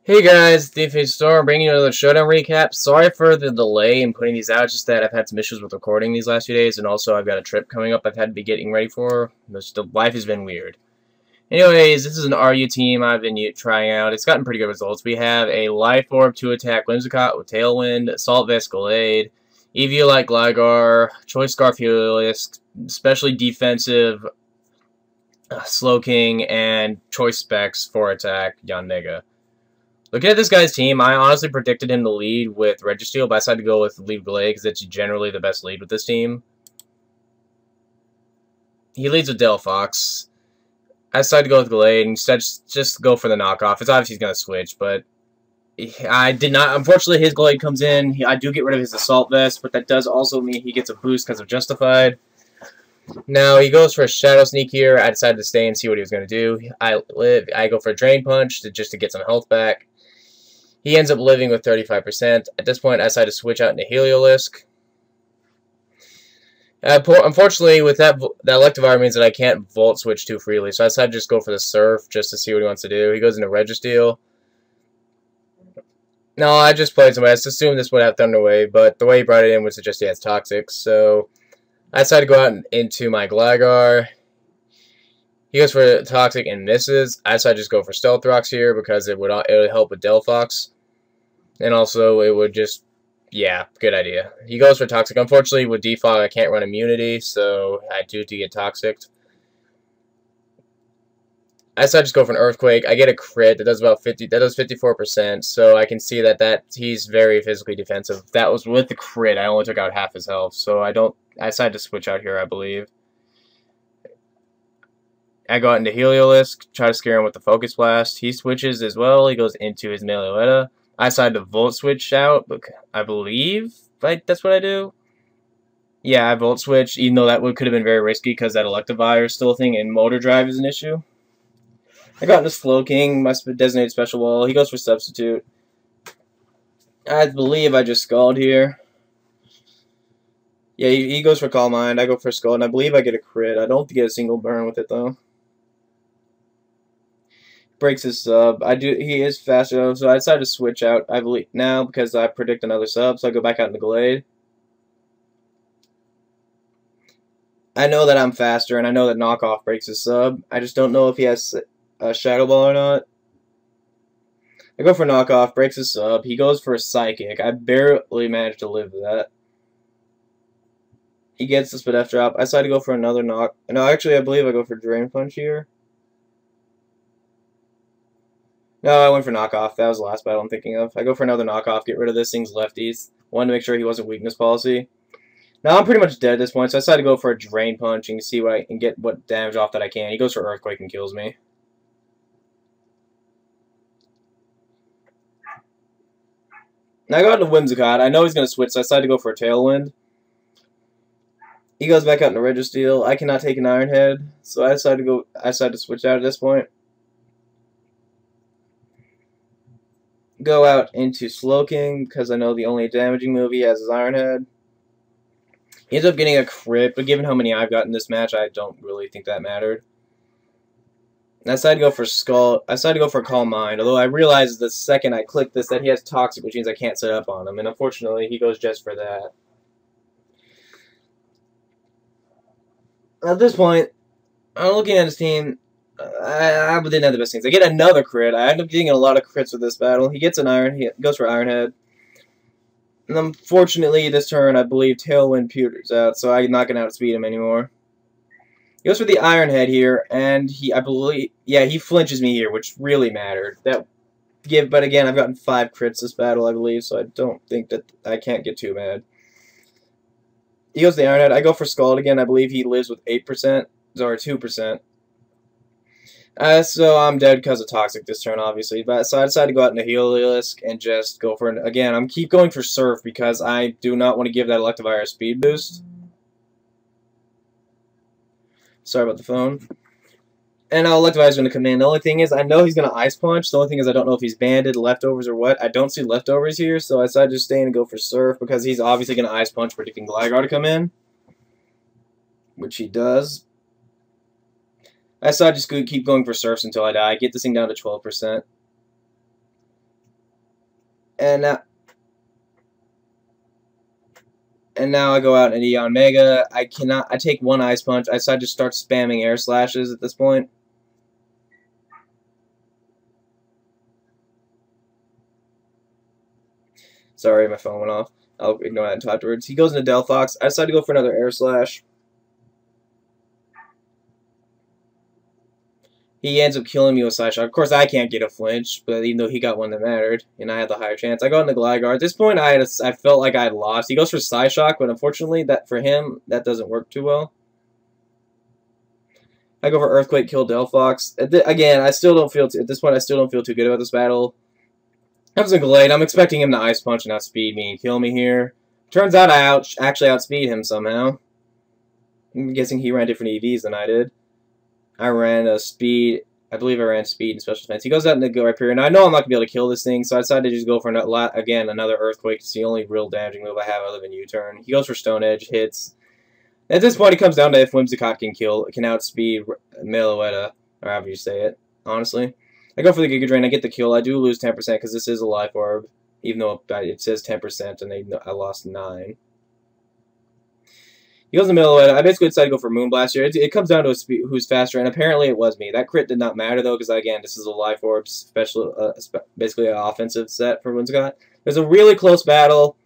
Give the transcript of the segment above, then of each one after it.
Hey guys, TheInfinityStorm bringing you another Showdown recap. Sorry for the delay in putting these out, just that I've had some issues with recording these last few days, and also I've got a trip coming up I've had to be getting ready for. Life has been weird. Anyways, this is an RU team I've been trying out. It's gotten pretty good results. We have a Life Orb to attack Whimsicott with Tailwind, Assault Vest Gallade, Eviolite Gligar, Choice Scarf Heliolisk, especially defensive Slowking, and Choice Specs for attack Yanmega. Looking at this guy's team, I honestly predicted him to lead with Registeel, but I decided to go with lead Gallade because it's generally the best lead with this team. He leads with Delphox. I decided to go with Gallade and instead just go for the knockoff. It's obvious he's going to switch, but I did not. Unfortunately, his Gallade comes in. I do get rid of his Assault Vest, but that does also mean he gets a boost because of Justified. Now, he goes for a Shadow Sneak here. I decided to stay and see what he was going to do. I go for a Drain Punch just to get some health back. He ends up living with 35%. At this point, I decided to switch out into Heliolisk. Unfortunately, with that Electivire means that I can't Volt Switch too freely, so I decided to just go for the Surf just to see what he wants to do. He goes into Registeel. No, I just played somebody. I just assumed this would have Thunder Wave, but the way he brought it in was to just he has Toxic, so I decided to go out into my Gligar. He goes for Toxic and misses. I decided to just go for Stealth Rocks here because it would help with Delphox. And also, it would just, yeah, good idea. He goes for Toxic. Unfortunately, with Defog, I can't run Immunity, so I do get Toxic. I decided to just go for an Earthquake. I get a crit that does about 54%, so I can see that he's very physically defensive. That was with the crit. I only took out half his health, so I decided to switch out here, I believe. I go out into Heliolisk, try to scare him with the Focus Blast. He switches as well. He goes into his Meloetta. I decided to Volt Switch out, but I believe that's what I do. Yeah, I Volt Switch, even though that could have been very risky because that Electivire is still a thing and Motor Drive is an issue. I got into Slowking, my designated special wall. He goes for Substitute. I believe I just Scald here. Yeah, he goes for Calm Mind. I go for Scald, and I believe I get a crit. I don't get a single burn with it, though. Breaks his sub. He is faster, so I decided to switch out, I believe, now because I predict another sub, so I go back out into Gallade. I know that I'm faster, and I know that Knockoff breaks his sub. I just don't know if he has a Shadow Ball or not. I go for Knockoff, breaks his sub. He goes for a Psychic. I barely managed to live with that. He gets the Spadef drop. I decided to go for another knock. No, actually, I believe I go for Drain Punch here. No, I went for Knockoff. That was the last battle I'm thinking of. I go for another Knockoff, get rid of this thing's lefties. Wanted to make sure he wasn't Weakness Policy. Now I'm pretty much dead at this point, so I decided to go for a Drain Punch and see what I can get, what damage off that I can. He goes for Earthquake and kills me. Now I got into Whimsicott. I know he's going to switch, so I decided to go for a Tailwind. He goes back out into Registeel. I cannot take an Iron Head, so I decided to switch out at this point. Go out into Slowking because I know the only damaging move he has is Iron Head. He ends up getting a crit, but given how many I've got in this match, I don't really think that mattered. I decided to go for Skull. I decided to go for Calm Mind, although I realized the second I clicked this that he has Toxic, which means I can't set up on him, and unfortunately he goes just for that. At this point, I'm looking at his team. I didn't have the best things. I get another crit. I end up getting a lot of crits with this battle. He gets he goes for Iron Head. And unfortunately, this turn, I believe Tailwind Pewter's out, so I'm not going to outspeed him anymore. He goes for the Iron Head here, and he flinches me here, which really mattered. But again, I've gotten 5 crits this battle, I believe, so I don't think that I can't get too mad. He goes to the Iron Head. I go for Scald again. I believe he lives with 8%, or 2%. So I'm dead because of Toxic this turn, obviously. So I decided to go out into Heliolisk and just go for it. Again, I'm keep going for Surf because I do not want to give that Electivire a speed boost. Sorry about the phone. And now Electivire's going to come in. The only thing is, I know he's going to Ice Punch. The only thing is, I don't know if he's banded, leftovers, or what. I don't see leftovers here, so I decided to stay in and go for Surf because he's obviously going to Ice Punch, predicting Gligar to come in. Which he does. I decided to just keep going for Surfs until I die. Get this thing down to 12%. And now I go out and Eon Mega. I take one Ice Punch. I decide to start spamming Air Slashes at this point. Sorry, my phone went off. I'll ignore that until afterwards. He goes into Delphox. I decide to go for another Air Slash. He ends up killing me with Side Shock. Of course, I can't get a flinch, but even though he got one that mattered, and I had the higher chance. I go into Gligar. At this point, I felt like I had lost. He goes for Side Shock, but unfortunately, for him, that doesn't work too well. I go for Earthquake, kill Delphox. Again, at this point, I still don't feel too good about this battle. That was a Glade. I'm expecting him to Ice Punch and outspeed me and kill me here. Turns out I actually outspeed him somehow. I'm guessing he ran different EVs than I did. I ran a speed. I believe I ran speed and special defense. He goes out in the go right period. And I know I'm not going to be able to kill this thing, so I decided to just go for another Earthquake. It's the only real damaging move I have other than U-turn. He goes for Stone Edge, hits. At this point, it comes down to if Whimsicott can outspeed Meloetta, or however you say it, honestly. I go for the Giga Drain. I get the kill. I do lose 10% because this is a Life Orb, even though it says 10% and I lost 9. He goes to Meloetta. I basically decided to go for Moonblast here. It comes down to who's faster, and apparently it was me. That crit did not matter, though, because, again, this is a Life Orb basically an offensive set for Whimsicott. It was a really close battle.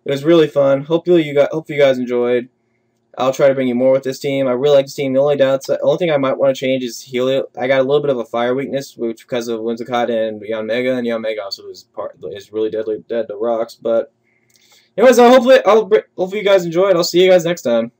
It was really fun. Hopefully you guys enjoyed. I'll try to bring you more with this team. I really like this team. The only thing I might want to change is Helio. I got a little bit of a fire weakness, because of Whimsicott and Eon Mega, and Eon Mega also is really dead to rocks. But anyways, hopefully you guys enjoyed. I'll see you guys next time.